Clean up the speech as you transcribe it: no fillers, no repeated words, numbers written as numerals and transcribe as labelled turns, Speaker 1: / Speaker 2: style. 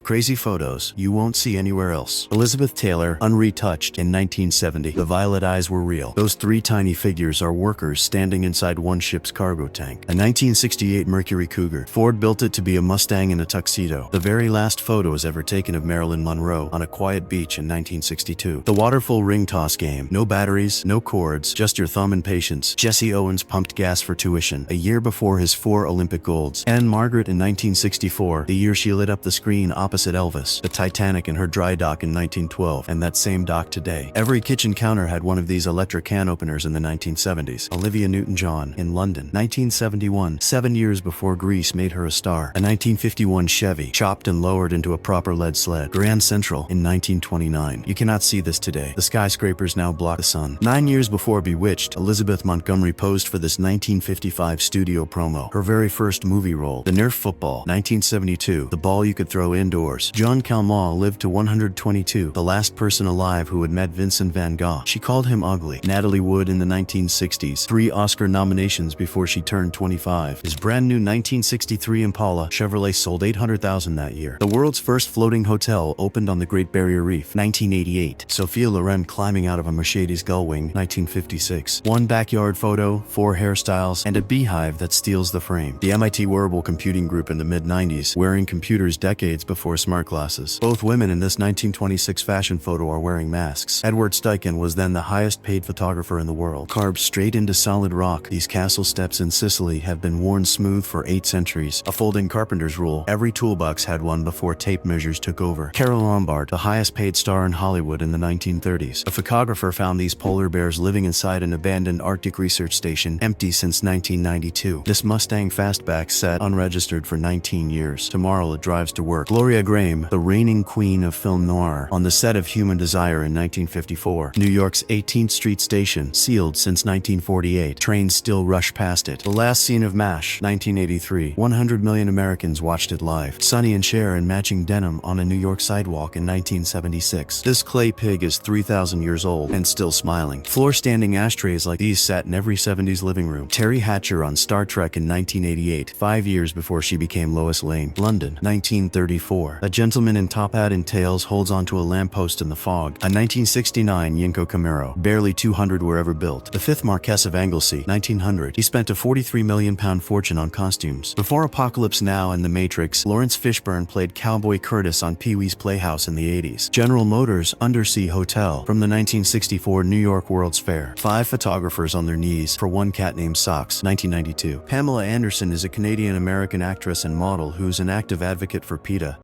Speaker 1: Crazy photos you won't see anywhere else. Elizabeth Taylor, unretouched in 1970. The violet eyes were real. Those three tiny figures are workers standing inside one ship's cargo tank. A 1968 Mercury Cougar. Ford built it to be a Mustang in a tuxedo. The very last photos ever taken of Marilyn Monroe on a quiet beach in 1962. The waterfall ring toss game. No batteries, no cords, just your thumb and patience. Jesse Owens pumped gas for tuition a year before his 4 Olympic golds. Anne Margaret in 1964, the year she lit up the screen opposite Elvis. The Titanic in her dry dock in 1912, and that same dock today. Every kitchen counter had one of these electric can openers in the 1970s. Olivia Newton-John in London, 1971, 7 years before Grease made her a star. A 1951 Chevy, chopped and lowered into a proper lead sled. Grand Central in 1929. You cannot see this today. The skyscrapers now block the sun. 9 years before Bewitched, Elizabeth Montgomery posed for this 1955 studio promo. Her very first movie role. The Nerf football, 1972. The ball you could throw indoors. John Calment lived to 122. The last person alive who had met Vincent van Gogh. She called him ugly. Natalie Wood in the 1960s. 3 Oscar nominations before she turned 25. His brand new 1963 Impala Chevrolet sold 800,000 that year. The world's first floating hotel opened on the Great Barrier Reef, 1988. Sophia Loren climbing out of a Mercedes Gullwing, 1956. 1 backyard photo, 4 hairstyles, and a beehive that steals the frame. The MIT Wearable Computing Group in the mid-90s, wearing computers decades before smart glasses. Both women in this 1926 fashion photo are wearing masks. Edward Steichen was then the highest paid photographer in the world. Carved straight into solid rock, these castle steps in Sicily have been worn smooth for 8 centuries. A folding carpenter's rule. Every toolbox had one before tape measures took over. Carole Lombard, the highest paid star in Hollywood in the 1930s. A photographer found these polar bears living inside an abandoned Arctic research station, empty since 1992. This Mustang Fastback sat unregistered for 19 years. Tomorrow it drives to work. Gloria Grahame, the reigning queen of film noir, on the set of Human Desire in 1954. New York's 18th Street Station, sealed since 1948. Trains still rush past it. The last scene of MASH, 1983. 100 million Americans watched it live. Sonny and Cher in matching denim on a New York sidewalk in 1976. This clay pig is 3,000 years old and still smiling. Floor-standing ashtrays like these sat in every 70s living room. Terry Hatcher on Star Trek in 1988, 5 years before she became Lois Lane. London, 1934. A gentleman in top hat and tails holds onto a lamppost in the fog. A 1969 Yinko Camaro. Barely 200 were ever built. The 5th Marquess of Anglesey, 1900. He spent a £43 million fortune on costumes. Before Apocalypse Now and The Matrix, Lawrence Fishburne played Cowboy Curtis on Pee-wee's Playhouse in the 80s. General Motors Undersea Hotel from the 1964 New York World's Fair. 5 photographers on their knees for one cat named Socks, 1992. Pamela Anderson is a Canadian-American actress and model who's an active advocate for PETA.